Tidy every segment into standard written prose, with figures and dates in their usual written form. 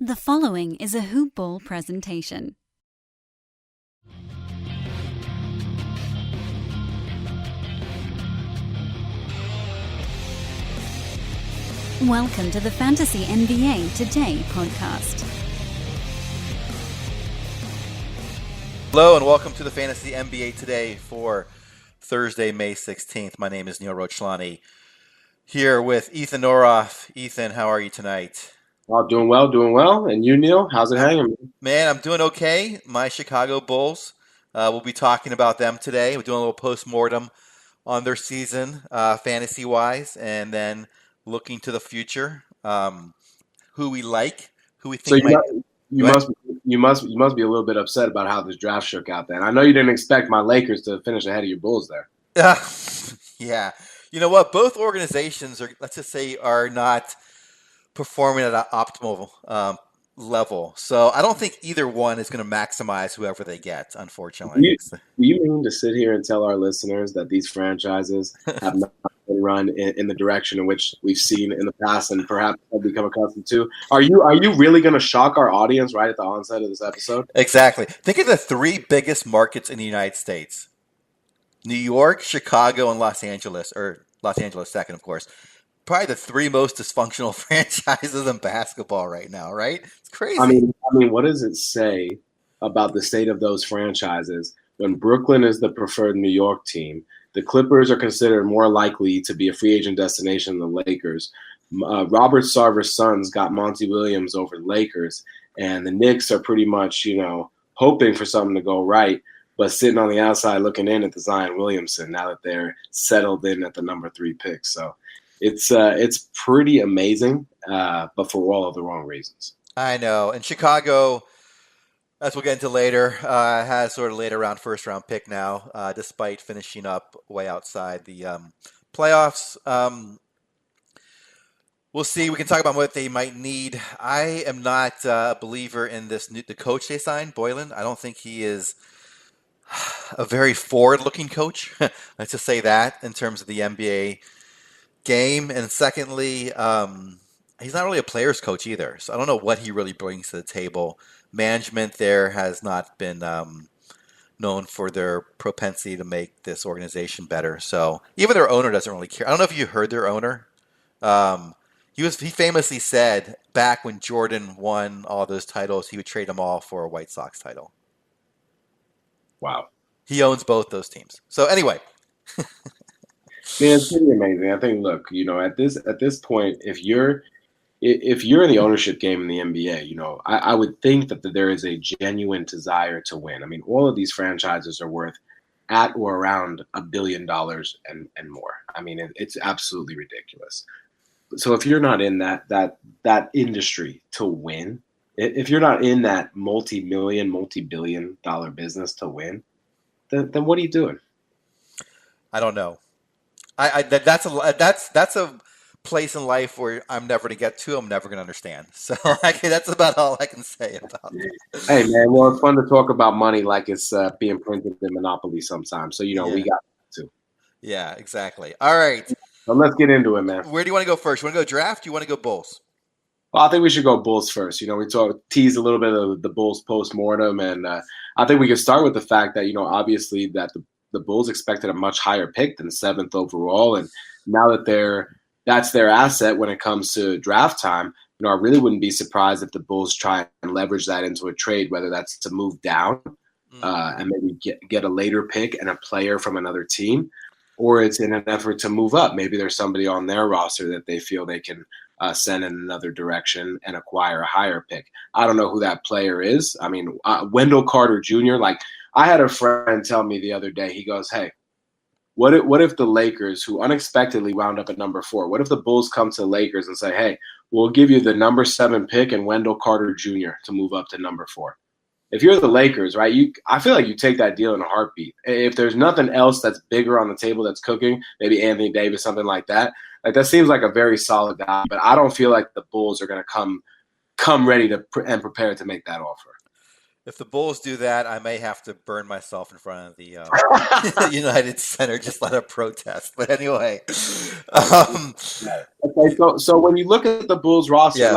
The following is a Hoop Ball presentation. Welcome to the Fantasy NBA Today podcast. Hello and welcome to the Fantasy NBA Today for Thursday, May 16th. My name is Neil Rochlani, here with Ethan Noroff. Ethan, how are you tonight? Well, doing well. And you, Neil? How's it hanging? Man, I'm doing okay. My Chicago Bulls, we'll be talking about them today. We're doing a little post-mortem on their season, fantasy-wise, and then looking to the future, who we like, who we think You must be a little bit upset about how this draft shook out then. I know you didn't expect my Lakers to finish ahead of your Bulls there. Yeah. You know what? Both organizations are not performing at an optimal level. So I don't think either one is going to maximize whoever they get, unfortunately. Do you mean to sit here and tell our listeners that these franchises have not been run in the direction in which we've seen in the past and perhaps have become accustomed to? Are you really going to shock our audience right at the onset of this episode? Exactly. Think of the three biggest markets in the United States: New York, Chicago, and Los Angeles, or Los Angeles second, of course. Probably the three most dysfunctional franchises in basketball right now, right? It's crazy. I mean, what does it say about the state of those franchises when Brooklyn is the preferred New York team? The Clippers are considered more likely to be a free agent destination than the Lakers. Robert Sarver's sons got Monty Williams over the Lakers, and the Knicks are pretty much, hoping for something to go right, but sitting on the outside looking in at the Zion Williamson now that they're settled in at the number 3 pick. So it's pretty amazing, but for all of the wrong reasons. I know. And Chicago, as we'll get into later, has sort of later round, first round pick now, despite finishing up way outside the playoffs. We'll see. We can talk about what they might need. I am not a believer in the coach they signed, Boylan. I don't think he is a very forward-looking coach. Let's just say that in terms of the NBA game. And secondly, he's not really a player's coach either. So I don't know what he really brings to the table. Management there has not been known for their propensity to make this organization better. So even their owner doesn't really care. I don't know if you heard their owner. He famously said back when Jordan won all those titles, he would trade them all for a White Sox title. Wow. He owns both those teams. So anyway. Man, it's pretty amazing. I think, look, at this point, if you're in the ownership game in the NBA, I would think that there is a genuine desire to win. I mean, all of these franchises are worth at or around $1 billion and more. I mean, it's absolutely ridiculous. So if you're not in that industry to win, if you're not in that multi-million, multi-billion dollar business to win, then what are you doing? I don't know. That's a place in life where I'm never going to get to. I'm never going to understand. So that's about all I can say about it. Hey, man, well, it's fun to talk about money like it's being printed in Monopoly sometimes. So, we got to. Yeah, exactly. All right. So let's get into it, man. Where do you want to go first? You want to go draft? You want to go Bulls? Well, I think we should go Bulls first. We teased a little bit of the Bulls post-mortem, and I think we can start with the fact that, obviously that the Bulls expected a much higher pick than 7th overall, and now that that's their asset when it comes to draft time, I really wouldn't be surprised if the Bulls try and leverage that into a trade, whether that's to move down and maybe get a later pick and a player from another team, or it's in an effort to move up. Maybe there's somebody on their roster that they feel they can send in another direction and acquire a higher pick. I don't know who that player is. I mean, Wendell Carter Jr., I had a friend tell me the other day, he goes, hey, what if the Lakers, who unexpectedly wound up at number 4, what if the Bulls come to the Lakers and say, hey, we'll give you the number 7 pick and Wendell Carter Jr. to move up to number 4? If you're the Lakers, right, I feel like you take that deal in a heartbeat. If there's nothing else that's bigger on the table that's cooking, maybe Anthony Davis, something like that, that seems like a very solid guy. But I don't feel like the Bulls are going to come ready to and prepared to make that offer. If the Bulls do that, I may have to burn myself in front of the United Center, just let a protest. But anyway. Okay, so when you look at the Bulls roster, yes.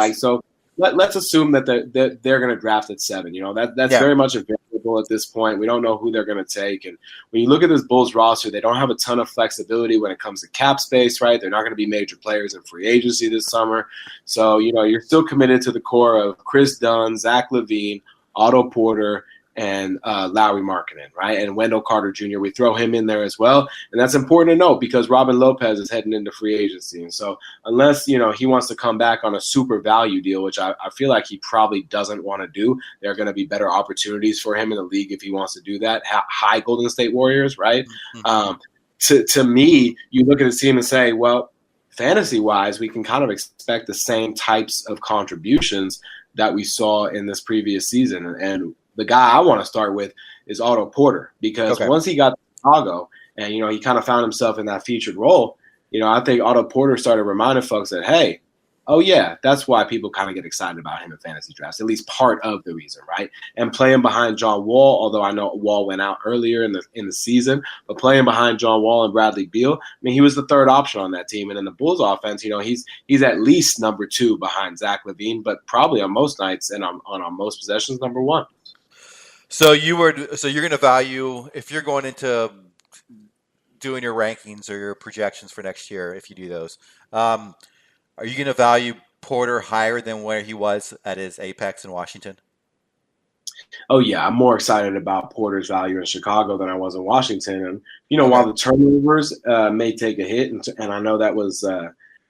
let's assume that they're going to draft at 7. That's very much a variable at this point. We don't know who they're going to take. And when you look at this Bulls roster, they don't have a ton of flexibility when it comes to cap space, right? They're not going to be major players in free agency this summer. So, you're still committed to the core of Kris Dunn, Zach LaVine, Otto Porter, and Lauri Markkanen, right? And Wendell Carter Jr. We throw him in there as well. And that's important to note because Robin Lopez is heading into free agency. And so unless, he wants to come back on a super value deal, which I feel like he probably doesn't want to do, there are going to be better opportunities for him in the league if he wants to do that. High Golden State Warriors, right? Mm-hmm. To me, you look at the team and say, well, fantasy-wise, we can kind of expect the same types of contributions that we saw in this previous season. And the guy I want to start with is Otto Porter because once he got to Chicago and, he kind of found himself in that featured role, I think Otto Porter started reminding folks that, hey, oh, yeah, that's why people kind of get excited about him in fantasy drafts, at least part of the reason, right? And playing behind John Wall, although I know Wall went out earlier in the season, but playing behind John Wall and Bradley Beal, he was the third option on that team. And in the Bulls offense, he's at least number 2 behind Zach LaVine, but probably on most nights and on most possessions, number 1. So you're going to value, if you're going into doing your rankings or your projections for next year, if you do those, are you going to value Porter higher than where he was at his apex in Washington? Oh, yeah. I'm more excited about Porter's value in Chicago than I was in Washington. And, while the turnovers may take a hit, and I know that was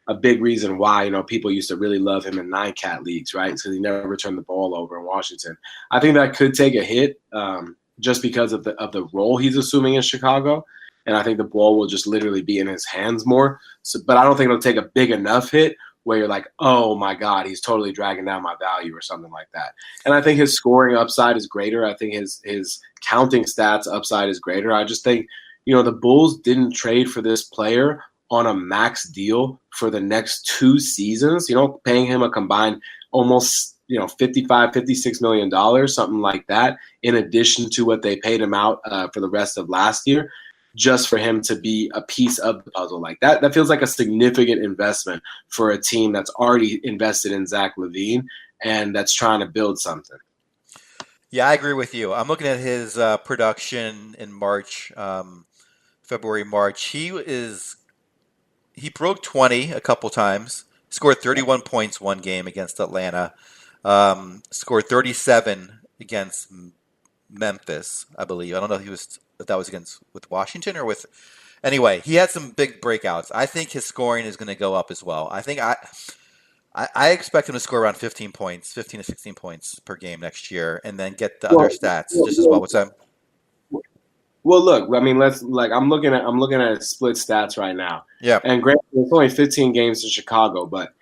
a big reason why, people used to really love him in 9-cat leagues, right? Because he never turned the ball over in Washington. I think that could take a hit just because of the role he's assuming in Chicago. And I think the ball will just literally be in his hands more. So, but I don't think it'll take a big enough hit where you're like, oh, my God, he's totally dragging down my value or something like that. And I think his scoring upside is greater. I think his counting stats upside is greater. I just think, the Bulls didn't trade for this player on a max deal for the next 2 seasons, paying him a combined almost, $56 million, something like that, in addition to what they paid him out for the rest of last year, just for him to be a piece of the puzzle like that. That feels like a significant investment for a team that's already invested in Zach LaVine and that's trying to build something. Yeah, I agree with you. I'm looking at his production in March, February, March. He broke 20 a couple times, scored 31 points one game against Atlanta, scored 37 against Memphis, I believe. I don't know if that was against with Washington or with. Anyway, he had some big breakouts. I think his scoring is going to go up as well. I think I expect him to score around 15 to 16 points per game next year, and then get the other stats just as well. What's that? Well, look, I'm looking at split stats right now. Yeah. And granted, it's only 15 games in Chicago, but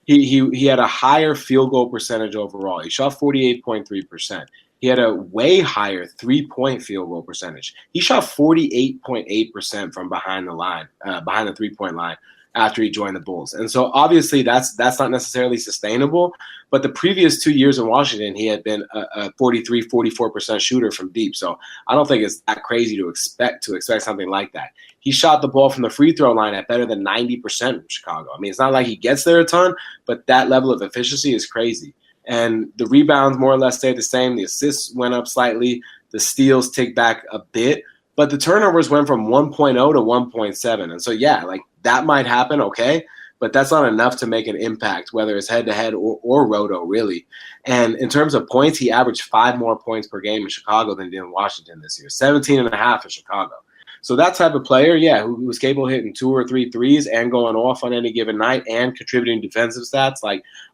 he had a higher field goal percentage overall. He shot 48.3%. He had a way higher 3-point field goal percentage. He shot 48.8% from behind the line, behind the 3-point line after he joined the Bulls. And so obviously that's not necessarily sustainable, but the previous 2 years in Washington, he had been a 44% shooter from deep. So I don't think it's that crazy to expect something like that. He shot the ball from the free throw line at better than 90% from Chicago. I mean, it's not like he gets there a ton, but that level of efficiency is crazy. And the rebounds more or less stayed the same. The assists went up slightly. The steals ticked back a bit. But the turnovers went from 1.0 to 1.7. And so, yeah, that might happen, okay, but that's not enough to make an impact, whether it's head-to-head or roto, really. And in terms of points, he averaged 5 more points per game in Chicago than he did in Washington this year, 17.5 in Chicago. So that type of player, yeah, who was capable of hitting 2 or 3 threes and going off on any given night and contributing defensive stats,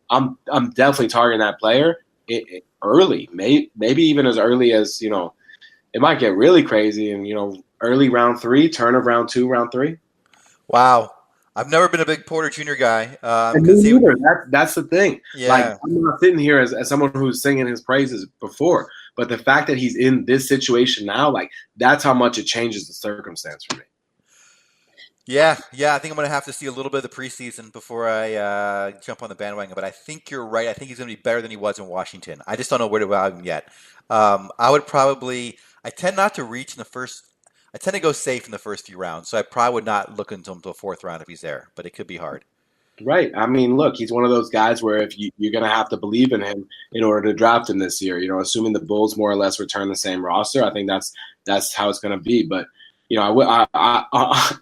I'm definitely targeting that player early, maybe even as early as, it might get really crazy and, early round 3, turn of round 2, round 3. Wow. I've never been a big Porter Jr. guy. That's the thing. Yeah. I'm not sitting here as someone who's singing his praises before, but the fact that he's in this situation now, that's how much it changes the circumstance for me. Yeah. I think I'm going to have to see a little bit of the preseason before I jump on the bandwagon. But I think you're right. I think he's going to be better than he was in Washington. I just don't know where to value him yet. I tend not to reach in the first. I tend to go safe in the first few rounds, so I probably would not look until the 4th round if he's there. But it could be hard. Right. I mean, look, he's one of those guys where if you're going to have to believe in him in order to draft him this year. Assuming the Bulls more or less return the same roster, I think that's how it's going to be. But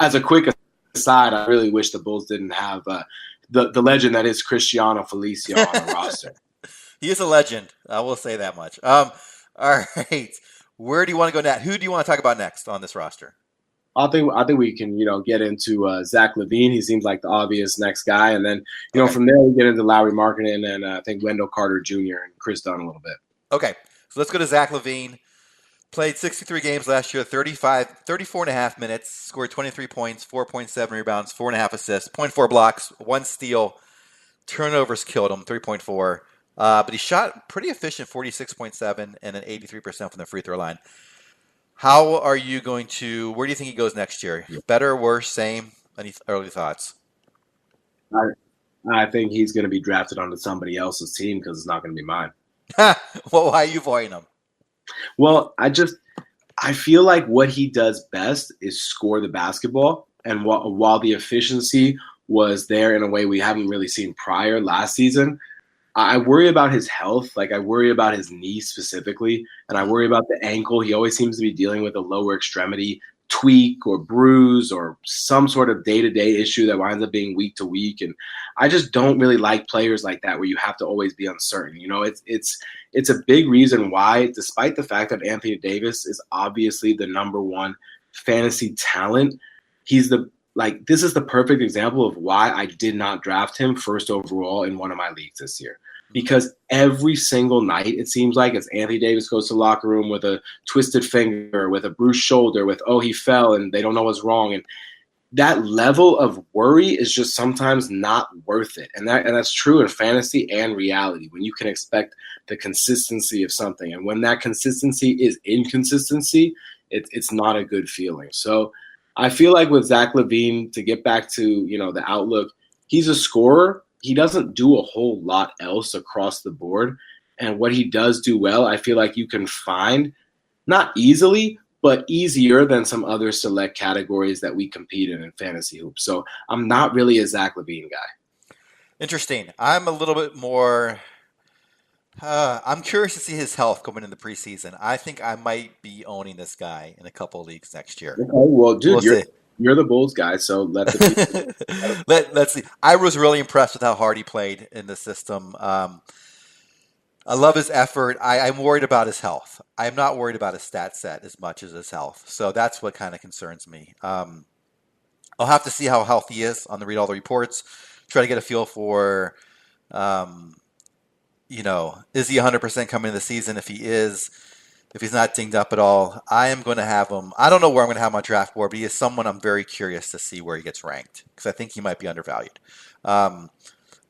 as a quick aside, I really wish the Bulls didn't have the legend that is Cristiano Felicio on the roster. He is a legend. I will say that much. All right. Where do you want to go next? Who do you want to talk about next on this roster? I think we can get into Zach LaVine. He seems like the obvious next guy, and then from there we get into Lauri Markkanen and I think Wendell Carter Jr. and Kris Dunn a little bit. Okay, so let's go to Zach LaVine. Played 63 games last year, 34 and a half minutes, scored 23 points, 4.7 rebounds, 4.5 assists, 0.4 blocks, 1 steal. Turnovers killed him, 3.4. But he shot pretty efficient, 46.7 and an 83% from the free throw line. How are you going to – where do you think he goes next year? Better, worse, same? Any early thoughts? I think he's going to be drafted onto somebody else's team because it's not going to be mine. Well, why are you avoiding him? Well, I feel like what he does best is score the basketball. And while the efficiency was there in a way we haven't really seen prior last season – I worry about his health. Like I worry about his knee specifically, and I worry about the ankle. He always seems to be dealing with a lower extremity tweak or bruise or some sort of day-to-day issue that winds up being week to week. And I just don't really like players like that where you have to always be uncertain. It's a big reason why, despite the fact that Anthony Davis is obviously the number one fantasy talent, this is the perfect example of why I did not draft him first overall in one of my leagues this year. Because every single night, it seems like, as Anthony Davis goes to the locker room with a twisted finger, with a bruised shoulder, with, he fell and they don't know what's wrong. And that level of worry is just sometimes not worth it. And that's true in fantasy and reality, when you can expect the consistency of something. And when that consistency is inconsistency, it's not a good feeling. So I feel like with Zach LaVine, to get back to, the outlook, he's a scorer. He doesn't do a whole lot else across the board. And what he does do well, I feel like you can find, not easily, but easier than some other select categories that we compete in fantasy hoops. So I'm not really a Zach LaVine guy. Interesting. I'm a little bit more I'm curious to see his health coming in the preseason. I think I might be owning this guy in a couple of leagues next year. Okay, well, dude, you're the Bulls guy, so let's see. I was really impressed with how hard he played in the system. I love his effort. I'm worried about his health. I'm not worried about his stat set as much as his health. So that's what kind of concerns me. I'll have to see how healthy he is on read all the reports, try to get a feel for is he 100% coming into the season? If he is, if he's not dinged up at all, I am going to have him. I don't know where I'm going to have my draft board, but he is someone I'm very curious to see where he gets ranked because I think he might be undervalued. All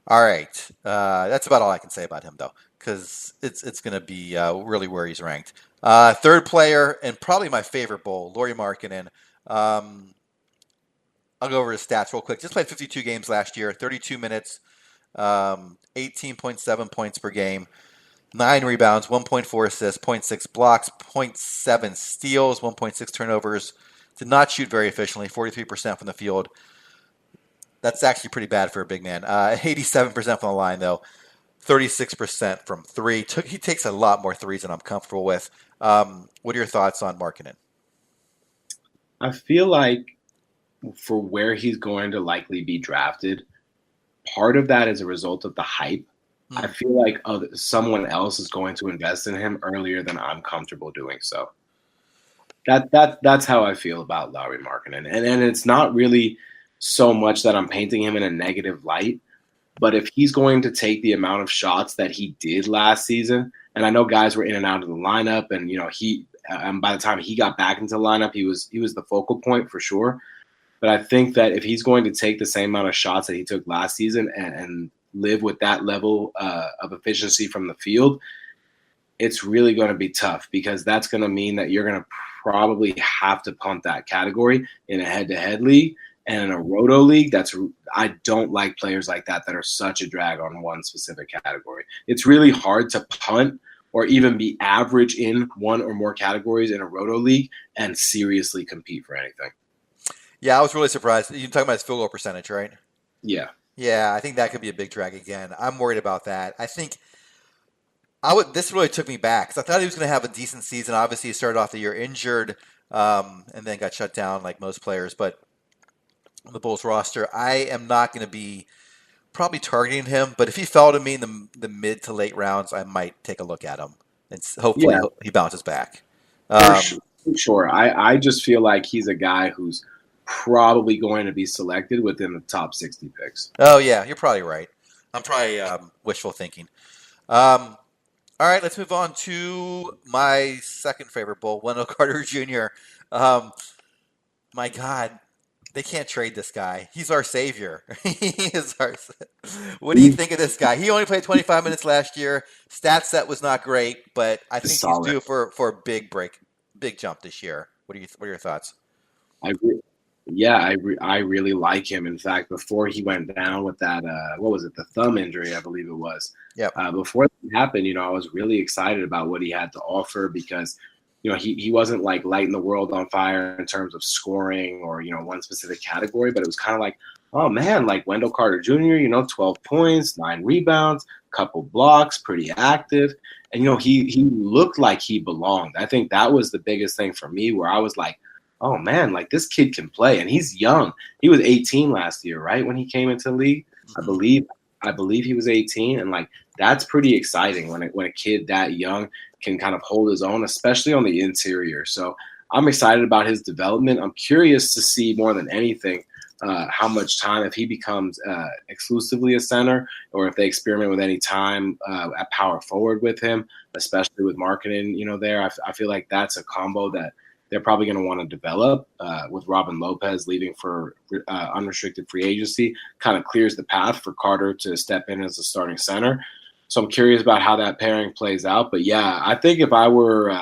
right. That's about all I can say about him, though, because it's going to be really where he's ranked. Third player, and probably my favorite Bull, Lauri Markkanen. I'll go over his stats real quick. Just played 52 games last year, 32 minutes. 18.7 points per game, 9 rebounds, 1.4 assists, 0.6 blocks, 0.7 steals, 1.6 turnovers. Did not shoot very efficiently, 43% from the field. That's actually pretty bad for a big man. 87% from the line, though. 36% from three. He takes a lot more threes than I'm comfortable with. What are your thoughts on Markkanen? I feel like for where he's going to likely be drafted, part of that is a result of the hype. I feel like someone else is going to invest in him earlier than I'm comfortable doing so. That's how I feel about Lauri Markkanen. And it's not really so much that I'm painting him in a negative light, but if he's going to take the amount of shots that he did last season, and I know guys were in and out of the lineup, and by the time he got back into the lineup, he was the focal point for sure. But I think that if he's going to take the same amount of shots that he took last season and live with that level of efficiency from the field, it's really going to be tough because that's going to mean that you're going to probably have to punt that category in a head-to-head league. And in a roto league, I don't like players like that are such a drag on one specific category. It's really hard to punt or even be average in one or more categories in a roto league and seriously compete for anything. Yeah, I was really surprised. You're talking about his field goal percentage, right? Yeah. Yeah, I think that could be a big drag again. I'm worried about that. I think This really took me back because I thought he was going to have a decent season. Obviously, he started off the year injured, and then got shut down like most players. But on the Bulls roster, I am not going to be probably targeting him. But if he fell to me in the mid to late rounds, I might take a look at him and hopefully Yeah, he bounces back. for sure. Um, For sure. I just feel like he's a guy who's probably going to be selected within the top 60 picks. oh yeah, you're probably right. I'm probably wishful thinking. Um, all right, let's move on to my second favorite Bull, Wendell Carter Jr. Um, my God, they can't trade this guy. He's our savior. He is our. What do you think of this guy? He only played 25 minutes last year. Stat set was not great, but I think he's Solid. due for a big jump this year. What are your thoughts? I re- yeah, I really like him. In fact, before he went down with that, what was it, the thumb injury, I believe it was. Yep. Before that happened, I was really excited about what he had to offer because, he wasn't like lighting the world on fire in terms of scoring or, one specific category, but it was kind of like, oh man, like Wendell Carter Jr., 12 points, 9 rebounds, couple blocks, pretty active. And, he looked like he belonged. I think that was the biggest thing for me where I was like, oh man, like this kid can play and he's young. He was 18 last year, right? When he came into the league, I believe he was 18. And like, that's pretty exciting when a kid that young can kind of hold his own, especially on the interior. So I'm excited about his development. I'm curious to see more than anything how much time, if he becomes exclusively a center or if they experiment with any time at power forward with him, especially with marketing, there. I feel like that's a combo that they're probably going to want to develop with Robin Lopez leaving for unrestricted free agency, kind of clears the path for Carter to step in as a starting center. So I'm curious about how that pairing plays out. But yeah, I think if I were,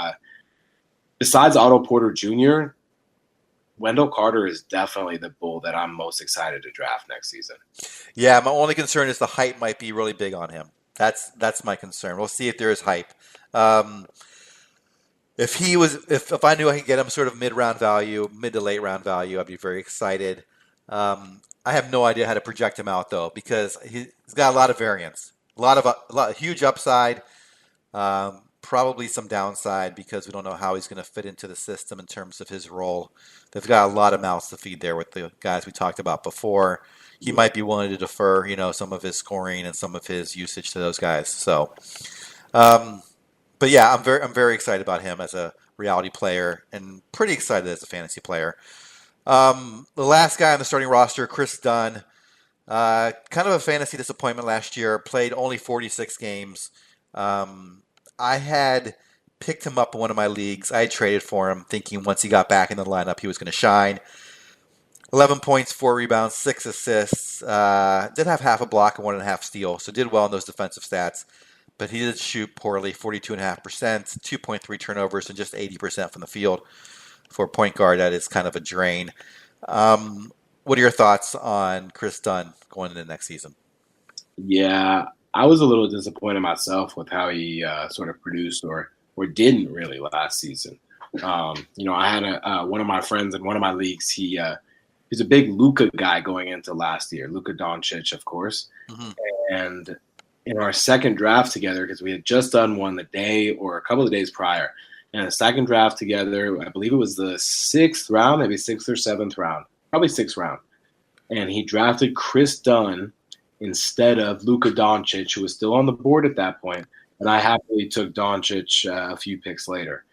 besides Otto Porter Jr., Wendell Carter is definitely the Bull that I'm most excited to draft next season. Yeah, my only concern is the hype might be really big on him. That's my concern. We'll see if there is hype. If I knew I could get him sort of mid to late round value, I'd be very excited. I have no idea how to project him out though because he's got a lot of variance, a lot of huge upside, probably some downside because we don't know how he's going to fit into the system in terms of his role. They've got a lot of mouths to feed there with the guys we talked about before. He might be willing to defer, some of his scoring and some of his usage to those guys. So. But yeah, I'm very excited about him as a reality player and pretty excited as a fantasy player. The last guy on the starting roster, Kris Dunn, kind of a fantasy disappointment last year. Played only 46 games. I had picked him up in one of my leagues. I had traded for him, thinking once he got back in the lineup, he was going to shine. 11 points, 4 rebounds, 6 assists. Did have half a block and 1.5 steal, so did well in those defensive stats. But he did shoot poorly, 42.5%, 2.3 turnovers, and just 80% from the field. For a point guard, that is kind of a drain. What are your thoughts on Kris Dunn going into next season? Yeah, I was a little disappointed myself with how he sort of produced or didn't really last season. I had one of my friends in one of my leagues. He's a big Luka guy going into last year, Luka Doncic, of course. Mm-hmm. And in our second draft together, because we had just done one the day or a couple of days prior, and the second draft together, I believe it was the 6th round, maybe 6th or 7th round, probably 6th round. And he drafted Kris Dunn instead of Luka Doncic, who was still on the board at that point. And I happily took Doncic a few picks later.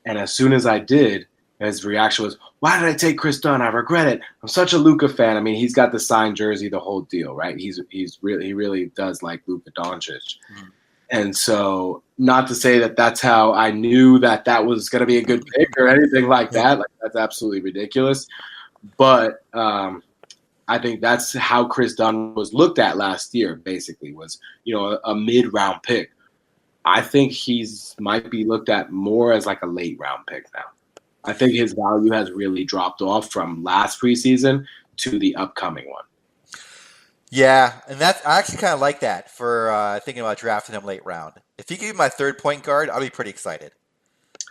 And as soon as I did, his reaction was, why did I take Kris Dunn? I regret it. I'm such a Luka fan. I mean, he's got the signed jersey, the whole deal, right? He really does like Luka Doncic. Mm-hmm. And so not to say that that's how I knew that was going to be a good pick or anything like that. Like, that's absolutely ridiculous. But I think that's how Kris Dunn was looked at last year, basically, was, a mid-round pick. I think he's might be looked at more as like a late-round pick now. I think his value has really dropped off from last preseason to the upcoming one. Yeah, and I actually kind of like that for thinking about drafting him late round. If he could be my third point guard, I'll be pretty excited.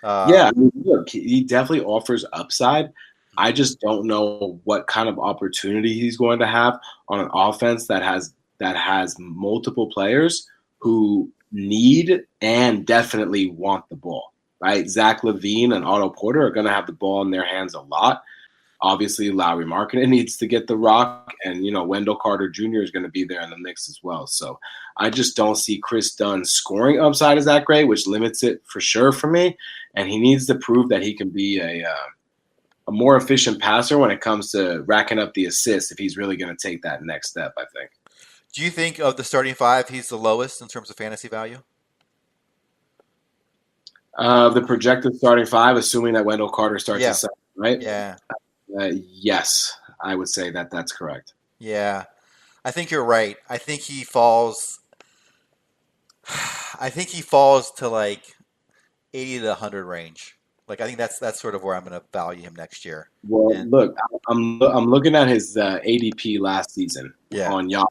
Yeah, I mean, look, he definitely offers upside, I just don't know what kind of opportunity he's going to have on an offense that has multiple players who need and definitely want the ball, right? Zach LaVine and Otto Porter are going to have the ball in their hands a lot. Obviously, Lauri Markkanen needs to get the rock, and Wendell Carter Jr. is going to be there in the mix as well. So I just don't see Kris Dunn's scoring upside is that great, which limits it for sure for me. And he needs to prove that he can be a more efficient passer when it comes to racking up the assists if he's really going to take that next step, I think. Do you think of the starting five, he's the lowest in terms of fantasy value? The projected starting five, assuming that Wendell Carter starts at second, right? Yeah. Yes, I would say that that's correct. Yeah, I think you're right. I think he falls to like 80 to 100 range. Like I think that's sort of where I'm going to value him next year. Well, look, I'm looking at his ADP last season on Yahoo,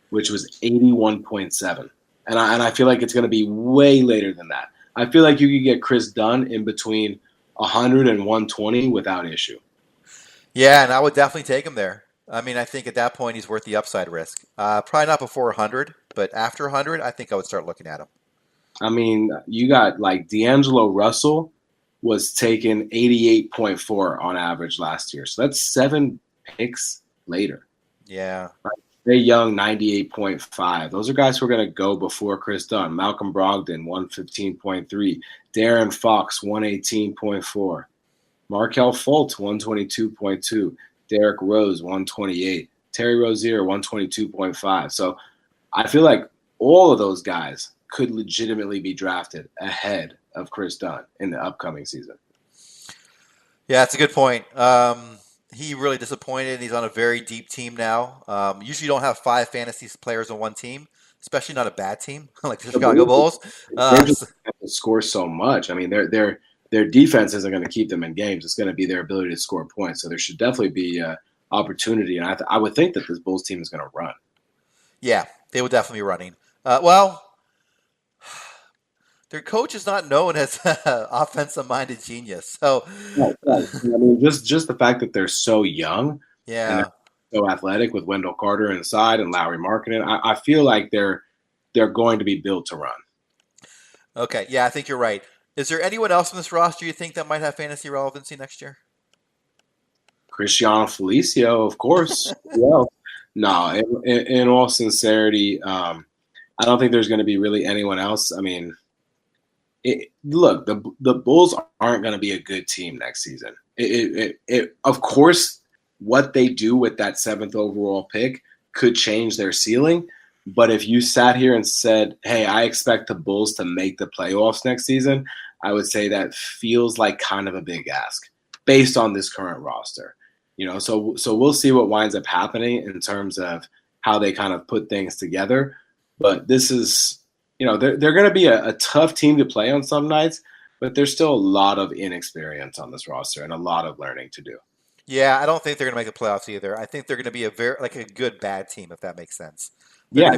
which was 81.7, and I feel like it's going to be way later than that. I feel like you could get Kris Dunn in between 100 and 120 without issue. Yeah, and I would definitely take him there. I mean, I think at that point he's worth the upside risk. Probably not before 100, but after 100, I think I would start looking at him. I mean, you got like D'Angelo Russell was taken 88.4 on average last year. So that's 7 picks later. Yeah. Trae Young, 98.5. Those are guys who are going to go before Kris Dunn. Malcolm Brogdon, 115.3. Darren Fox, 118.4. Markelle Fultz, 122.2. Derrick Rose, 128. Terry Rozier, 122.5. So I feel like all of those guys could legitimately be drafted ahead of Kris Dunn in the upcoming season. Yeah, that's a good point. He really disappointed. He's on a very deep team now. Usually you don't have 5 fantasy players on one team, especially not a bad team like the Chicago Bulls. They just have to score so much. I mean, their defense isn't going to keep them in games. It's going to be their ability to score points. So there should definitely be opportunity. And I would think that this Bulls team is going to run. Yeah, they would definitely be running. Well, their coach is not known as an offensive-minded genius. So, I mean, just the fact that they're so young, and so athletic with Wendell Carter inside and Lauri Markkanen, I feel like they're going to be built to run. Okay, yeah, I think you're right. Is there anyone else in this roster you think that might have fantasy relevancy next year? Cristiano Felicio, of course. Well, no, in all sincerity, I don't think there's going to be really anyone else. I mean, look, the Bulls aren't going to be a good team next season. Of course, what they do with that 7th overall pick could change their ceiling. But if you sat here and said, hey, I expect the Bulls to make the playoffs next season, I would say that feels like kind of a big ask based on this current roster. So we'll see what winds up happening in terms of how they kind of put things together. But this is, they're going to be a tough team to play on some nights, but there's still a lot of inexperience on this roster and a lot of learning to do. Yeah, I don't think they're going to make the playoffs either. I think they're going to be a good bad team, if that makes sense. Yeah, I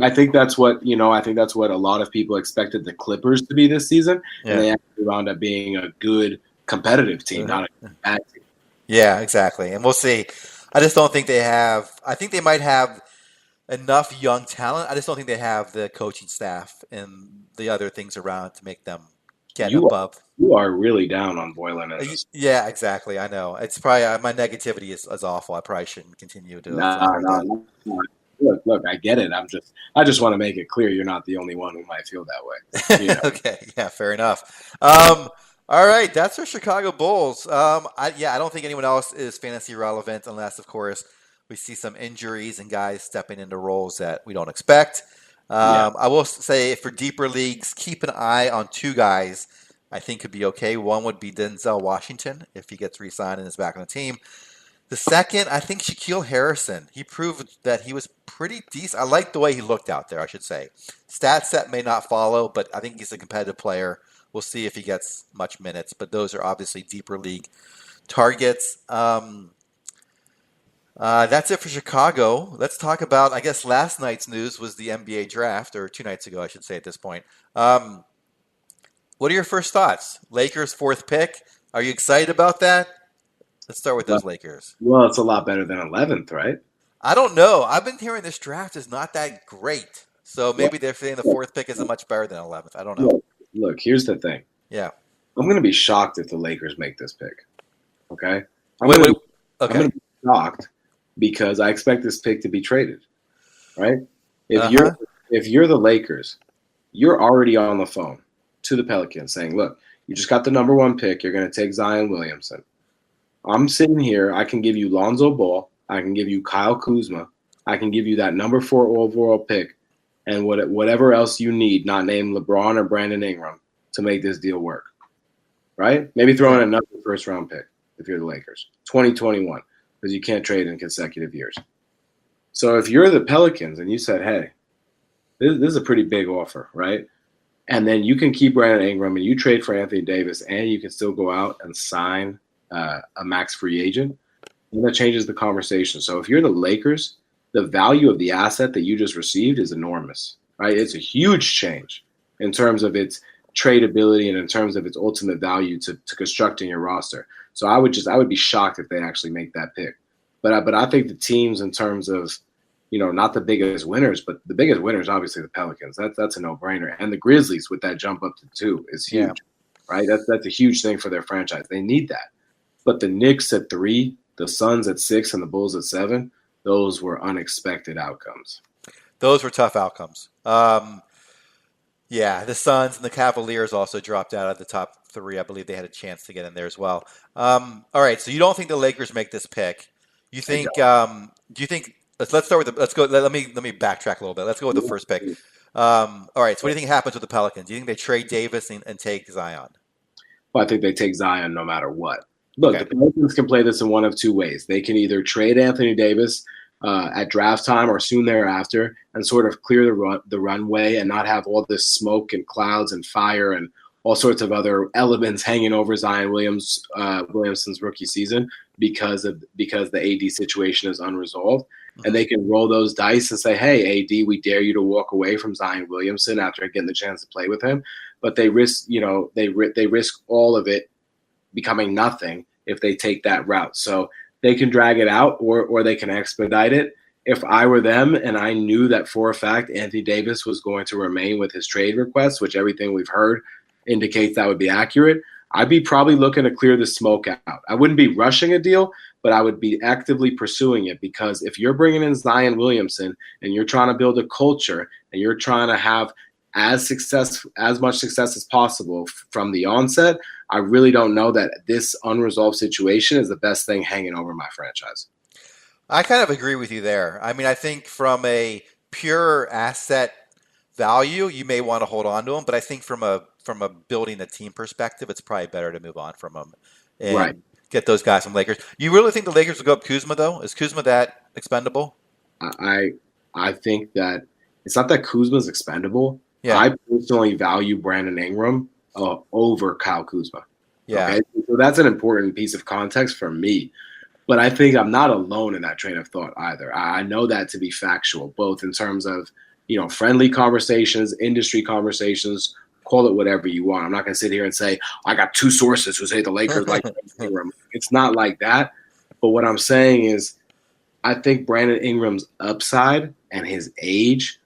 think that's what I think that's what a lot of people expected the Clippers to be this season, and they actually wound up being a good competitive team, not a bad team. Yeah, exactly, and we'll see. I just don't think they have. I think they might have enough young talent. I just don't think they have the coaching staff and the other things around to make them get above. You are really down on Boylen. Yeah, exactly. I know. It's probably my negativity is awful. I probably shouldn't continue to. No. Look, I get it. I just want to make it clear you're not the only one who might feel that way. Okay, yeah, fair enough. All right, that's our Chicago Bulls. I don't think anyone else is fantasy relevant unless, of course, we see some injuries and guys stepping into roles that we don't expect. I will say for deeper leagues, keep an eye on 2 guys I think could be okay. One would be Denzel Washington if he gets re-signed and is back on the team. The second, I think Shaquille Harrison. He proved that he was pretty decent. I like the way he looked out there, I should say. Stat set may not follow, but I think he's a competitive player. We'll see if he gets much minutes, but those are obviously deeper league targets. That's it for Chicago. Let's talk about, I guess last night's news was the NBA draft, or 2 nights ago, I should say at this point. What are your first thoughts? Lakers 4th pick, Are you excited about that? Let's start with Well, those Lakers. well, it's a lot better than 11th, right? I don't know. I've been hearing this draft is not that great. So Well, maybe they're saying the fourth pick isn't much better than 11th. I don't know. look, here's the thing. Yeah. I'm going to be shocked if the Lakers make this pick. Okay? I'm Wait, going wait. Okay. to be shocked because I expect this pick to be traded, right? If Uh-huh. you're the Lakers, you're already on the phone to the Pelicans saying, "Look, you just got the number 1 pick. You're going to take Zion Williamson. I'm sitting here. I can give you Lonzo Ball. I can give you Kyle Kuzma. I can give you that number 4 overall pick and whatever else you need, not named LeBron or Brandon Ingram, to make this deal work." Right? Maybe throw in another first-round pick if you're the Lakers. 2021, because you can't trade in consecutive years. So if you're the Pelicans and you said, hey, this is a pretty big offer, right? And then you can keep Brandon Ingram and you trade for Anthony Davis and you can still go out and sign a max free agent, then that changes the conversation. So if you're the Lakers, the value of the asset that you just received is enormous, right? It's a huge change in terms of its tradability and in terms of its ultimate value to constructing your roster. So I would be shocked if they actually make that pick. But I think the teams in terms of, not the biggest winners, but the biggest winners, obviously the Pelicans. That's a no-brainer. And the Grizzlies with that jump up to 2 is huge, right? That's a huge thing for their franchise. They need that. But the Knicks at 3, the Suns at 6, and the Bulls at 7, those were unexpected outcomes. Those were tough outcomes. Yeah, the Suns and the Cavaliers also dropped out of the top 3. I believe they had a chance to get in there as well. All right, so you don't think the Lakers make this pick? You think? Do you think? Let's start with the. Let's go. Let me backtrack a little bit. Let's go with the first pick. All right. So what do you think happens with the Pelicans? Do you think they trade Davis and take Zion? Well, I think they take Zion no matter what. Look, the Pelicans can play this in one of 2 ways. They can either trade Anthony Davis at draft time or soon thereafter and sort of clear the runway and not have all this smoke and clouds and fire and all sorts of other elements hanging over Zion Williamson's rookie season because the AD situation is unresolved. Mm-hmm. And they can roll those dice and say, hey, AD, we dare you to walk away from Zion Williamson after getting the chance to play with him. But they risk, they risk all of it becoming nothing if they take that route. So they can drag it out or they can expedite it. If I were them and I knew that for a fact Anthony Davis was going to remain with his trade request, which everything we've heard indicates that would be accurate, I'd be probably looking to clear the smoke out. I wouldn't be rushing a deal, but I would be actively pursuing it, because if you're bringing in Zion Williamson and you're trying to build a culture and you're trying to have as much success as possible from the onset, I really don't know that this unresolved situation is the best thing hanging over my franchise. I kind of agree with you there. I mean, I think from a pure asset value, you may want to hold on to him, but I think from a building a team perspective, it's probably better to move on from him and get those guys from Lakers. You really think the Lakers will go up Kuzma though? Is Kuzma that expendable? I think that it's not that Kuzma's expendable. Yeah. I personally value Brandon Ingram over Kyle Kuzma. Yeah. Okay? So that's an important piece of context for me. But I think I'm not alone in that train of thought either. I know that to be factual, both in terms of, friendly conversations, industry conversations, call it whatever you want. I'm not going to sit here and say, I got 2 sources who say the Lakers like Ingram. It's not like that. But what I'm saying is I think Brandon Ingram's upside and his age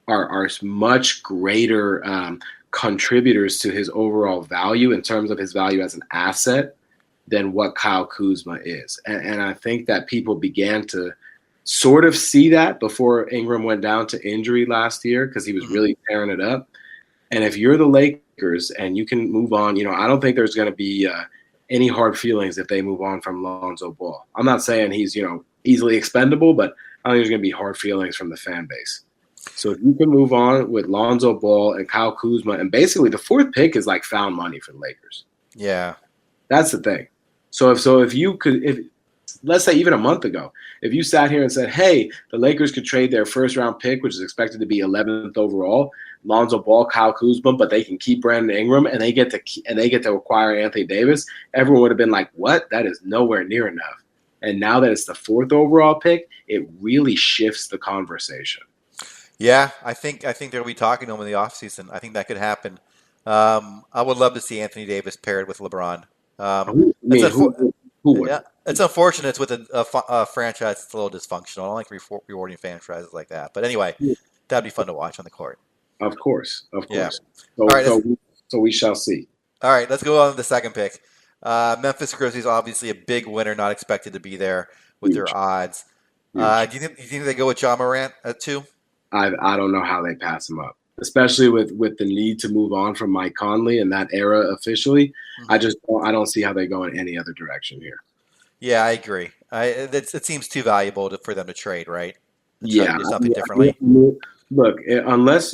are much greater contributors to his overall value in terms of his value as an asset than what Kyle Kuzma is. And I think that people began to sort of see that before Ingram went down to injury last year, because he was really tearing it up. And if you're the Lakers and you can move on, I don't think there's going to be any hard feelings if they move on from Lonzo Ball. I'm not saying he's, easily expendable, but I don't think there's going to be hard feelings from the fan base. So if you can move on with Lonzo Ball and Kyle Kuzma, and basically the 4th pick is like found money for the Lakers. Yeah. That's the thing. So if you could, let's say even a month ago, if you sat here and said, hey, the Lakers could trade their first-round pick, which is expected to be 11th overall, Lonzo Ball, Kyle Kuzma, but they can keep Brandon Ingram and they get to acquire Anthony Davis, everyone would have been like, what? That is nowhere near enough. And now that it's the 4th overall pick, it really shifts the conversation. Yeah, I think they'll be talking to him in the offseason. I think that could happen. I would love to see Anthony Davis paired with LeBron. It's Who would? yeah, it's unfortunate. It's with a franchise that's a little dysfunctional. I don't like rewarding franchises like that. But anyway, that'd be fun to watch on the court. Of course, of Yeah. course. All right. So we shall see. All right. Let's go on to the second pick. Memphis Grizzlies, obviously a big winner, not expected to be there with Huge. their odds. Do Huge. you think they go with Ja Morant at 2? I don't know how they pass him up, especially with the need to move on from Mike Conley in that era officially. Mm-hmm. I don't see how they go in any other direction here. Yeah, I agree. It seems too valuable for them to trade, right? Yeah, to do something differently. Look, unless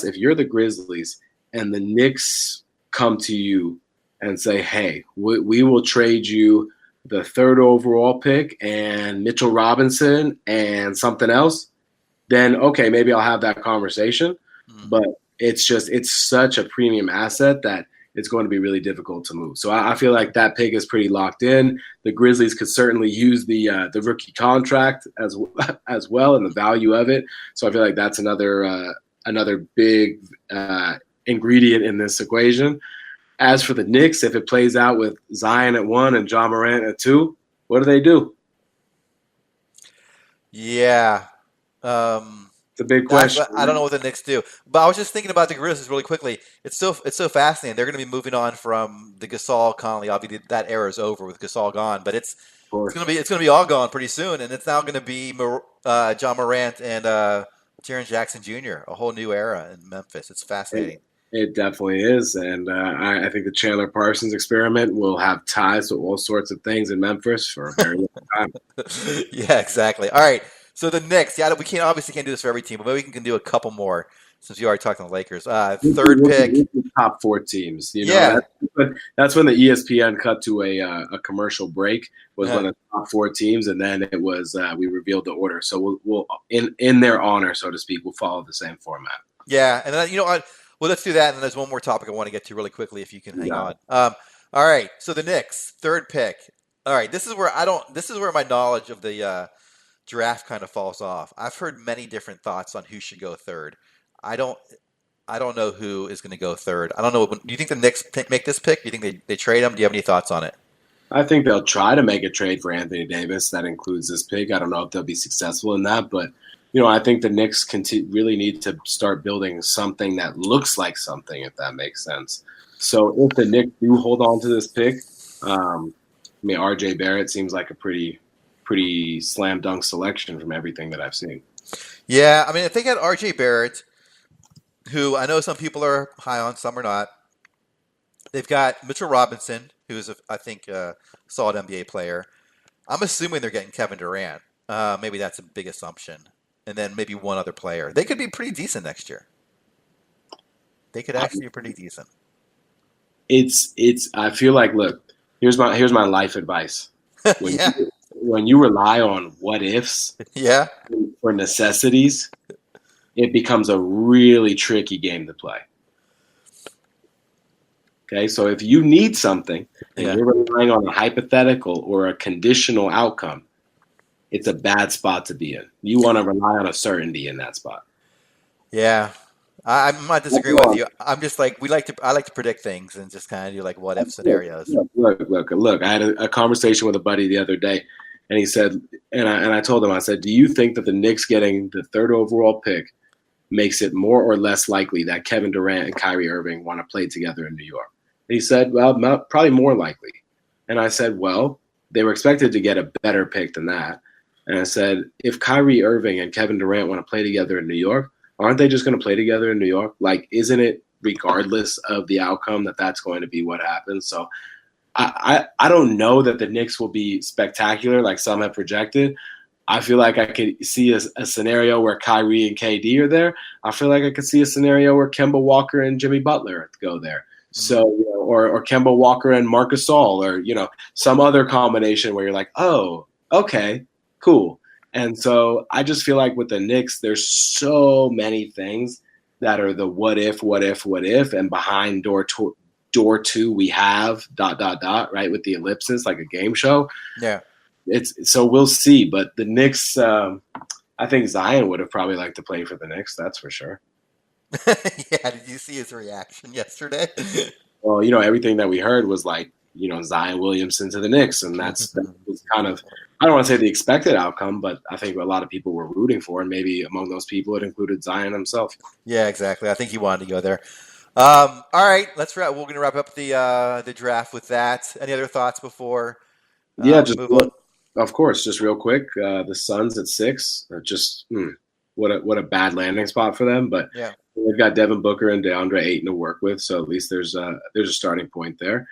if you're the Grizzlies and the Knicks come to you and say, "Hey, we will trade you the 3rd overall pick and Mitchell Robinson and something else," then okay, maybe I'll have that conversation. But it's such a premium asset that it's going to be really difficult to move. So I feel like that pick is pretty locked in. The Grizzlies could certainly use the rookie contract as well and the value of it. So I feel like that's another big ingredient in this equation. As for the Knicks, if it plays out with Zion at 1 and Ja Morant at 2, what do? Yeah. It's a big question. I don't know what the Knicks do, but I was just thinking about the Grizzlies really quickly. It's so fascinating. They're going to be moving on from the Gasol Conley. Obviously, that era is over with Gasol gone, but it's going to be all gone pretty soon, and it's now going to be Ja Morant and Jaren Jackson Jr. A whole new era in Memphis. It's fascinating. It definitely is, and I think the Chandler Parsons experiment will have ties to all sorts of things in Memphis for a very long time. Yeah, exactly. All right. So the Knicks, we obviously can't do this for every team, but maybe we can do a couple more since you already talked on the Lakers. Third pick, top 4 teams. That's when the ESPN cut to a commercial break. Was when the top 4 teams, and then it was we revealed the order. So we'll in their honor, so to speak, we'll follow the same format. Yeah, and then well, let's do that. And then there's one more topic I want to get to really quickly, if you can hang on. All right. So the Knicks, third pick. All right. This is where my knowledge of the draft kind of falls off. I've heard many different thoughts on who should go third. I don't know who is going to go third. I don't know. Do you think the Knicks make this pick? Do you think they trade him? Do you have any thoughts on it? I think they'll try to make a trade for Anthony Davis. That includes this pick. I don't know if they'll be successful in that, but I think the Knicks really need to start building something that looks like something, if that makes sense. So if the Knicks do hold on to this pick, RJ Barrett seems like a pretty slam dunk selection from everything that I've seen. Yeah, I mean, if they get RJ Barrett, who I know some people are high on, some are not. They've got Mitchell Robinson, who is, I think, a solid NBA player. I'm assuming they're getting Kevin Durant. Maybe that's a big assumption. And then maybe one other player. They could be pretty decent next year. They could actually be pretty decent. I feel like, look, here's my life advice. When you rely on what ifs for necessities, it becomes a really tricky game to play. Okay, so if you need something and you're relying on a hypothetical or a conditional outcome, it's a bad spot to be in. You want to rely on a certainty in that spot. Yeah, I'm not disagreeing with you. I'm just like I like to predict things and just kind of do like what if scenarios. Look. I had a conversation with a buddy the other day, and he said, and I told him, I said, do you think that the Knicks getting the 3rd overall pick makes it more or less likely that Kevin Durant and Kyrie Irving want to play together in New York? And he said, well, probably more likely. And I said, well, they were expected to get a better pick than that. And I said, if Kyrie Irving and Kevin Durant want to play together in New York, aren't they just going to play together in New York? Like, isn't it regardless of the outcome that's going to be what happens? So I don't know that the Knicks will be spectacular like some have projected. I feel like I could see a scenario where Kyrie and KD are there. I feel like I could see a scenario where Kemba Walker and Jimmy Butler go there. So, or Kemba Walker and Marc Gasol, or, some other combination where you're like, oh, okay, cool. And so I just feel like with the Knicks, there's so many things that are the what if, and behind door 2 we have ... right, with the ellipsis, like a game show. Yeah. So we'll see. But the Knicks, I think Zion would have probably liked to play for the Knicks. That's for sure. Yeah. Did you see his reaction yesterday? Well, everything that we heard was like Zion Williamson to the Knicks, and that was kind of, I don't want to say the expected outcome, but I think a lot of people were rooting for, and maybe among those people it included Zion himself. Yeah, exactly. I think he wanted to go there. All right, let's wrap. We're going to wrap up the draft with that. Any other thoughts before Just move on? Of course, just real quick, the Suns at 6 are just what a bad landing spot for them. But yeah, they've got Devin Booker and DeAndre Ayton to work with, so at least there's a starting point there.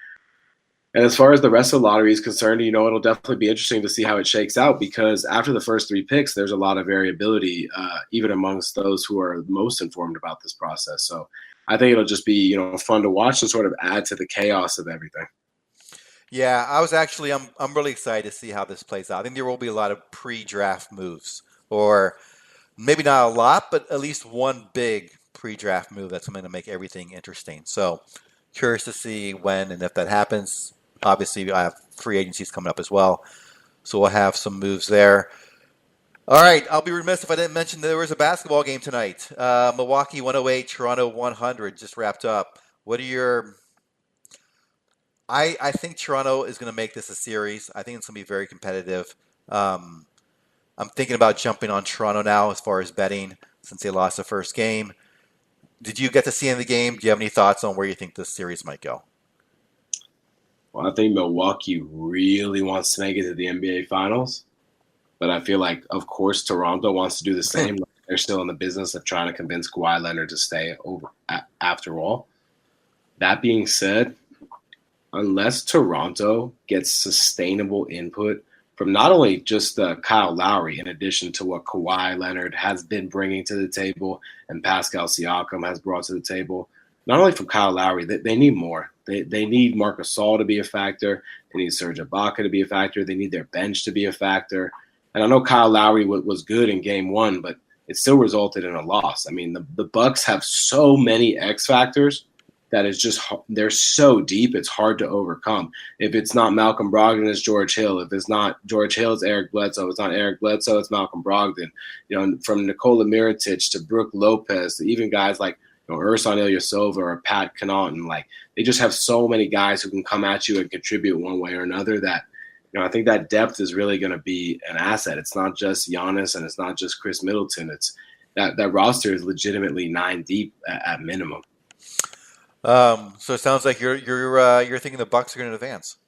And as far as the rest of the lottery is concerned, it'll definitely be interesting to see how it shakes out, because after the first 3 picks, there's a lot of variability, even amongst those who are most informed about this process. So I think it'll just be, fun to watch and sort of add to the chaos of everything. Yeah, I'm really excited to see how this plays out. I think there will be a lot of pre-draft moves, or maybe not a lot, but at least one big pre-draft move that's going to make everything interesting. So curious to see when and if that happens. Obviously, I have free agencies coming up as well, so we'll have some moves there. All right, I'll be remiss if I didn't mention that there was a basketball game tonight. Milwaukee 108, Toronto 100 just wrapped up. What are your... I think Toronto is going to make this a series. I think it's going to be very competitive. I'm thinking about jumping on Toronto now as far as betting, since they lost the first game. Did you get to see in the game? Do you have any thoughts on where you think this series might go? Well, I think Milwaukee really wants to make it to the NBA Finals. But I feel like, of course, Toronto wants to do the same. They're still in the business of trying to convince Kawhi Leonard to stay over after all. That being said, unless Toronto gets sustainable input from not only just Kyle Lowry, in addition to what Kawhi Leonard has been bringing to the table and Pascal Siakam has brought to the table, not only from Kyle Lowry, they need more. They need Marc Gasol to be a factor. They need Serge Ibaka to be a factor. They need their bench to be a factor. And I know Kyle Lowry was good in Game 1, but it still resulted in a loss. I mean, the Bucks have so many X factors that is just, they're so deep, it's hard to overcome. If it's not Malcolm Brogdon, it's George Hill. If it's not George Hill, it's Eric Bledsoe. If it's not Eric Bledsoe, it's Malcolm Brogdon. From Nikola Mirotic to Brook Lopez to even guys like Ersan Ilyasova or Pat Connaughton, like they just have so many guys who can come at you and contribute one way or another that, I think that depth is really going to be an asset. It's not just Giannis and it's not just Chris Middleton. It's that roster is legitimately 9 deep at minimum. So it sounds like you're thinking the Bucks are going to advance.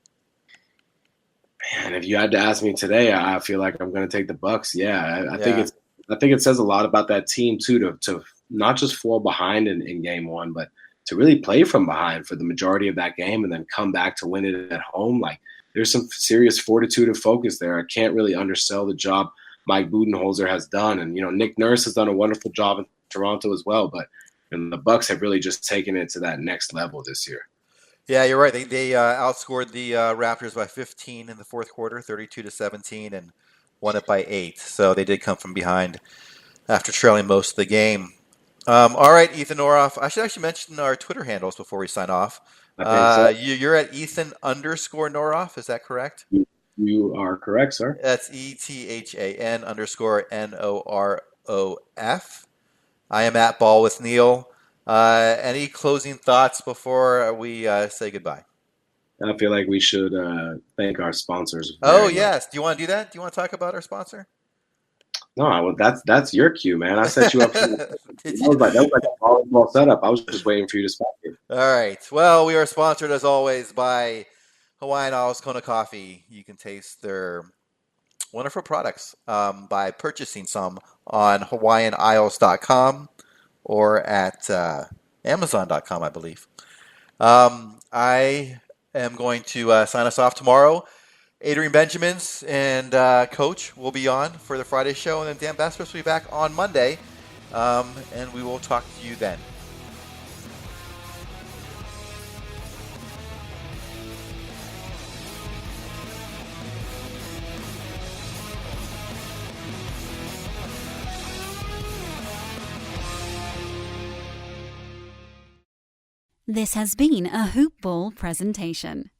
Man, if you had to ask me today, I feel like I'm going to take the Bucks. Yeah, I think it says a lot about that team too to not just fall behind in Game 1, but to really play from behind for the majority of that game and then come back to win it at home. Like, there's some serious fortitude and focus there. I can't really undersell the job Mike Budenholzer has done. And, Nick Nurse has done a wonderful job in Toronto as well. But the Bucks have really just taken it to that next level this year. Yeah, you're right. They outscored the Raptors by 15 in the fourth quarter, 32-17, and won it by 8. So they did come from behind after trailing most of the game. All right, Ethan Noroff. I should actually mention our Twitter handles before we sign off. I think so. You're at Ethan_Noroff. Is that correct? You are correct, sir. That's ETHAN_NOROF. I am at Ball with Neil. Any closing thoughts before we say goodbye? I feel like we should thank our sponsors. Oh, yes. Do you want to do that? Do you want to talk about our sponsor? No, well, that's your cue, man. I set you up. That was like a volleyball setup. I was just waiting for you to spot it. All right. Well, we are sponsored, as always, by Hawaiian Isles Kona Coffee. You can taste their wonderful products by purchasing some on hawaiianisles.com or at amazon.com, I believe. I am going to sign us off tomorrow. Adrian Benjamins and Coach will be on for the Friday show, and then Dan Bespers will be back on Monday, and we will talk to you then. This has been a Hoop Ball presentation.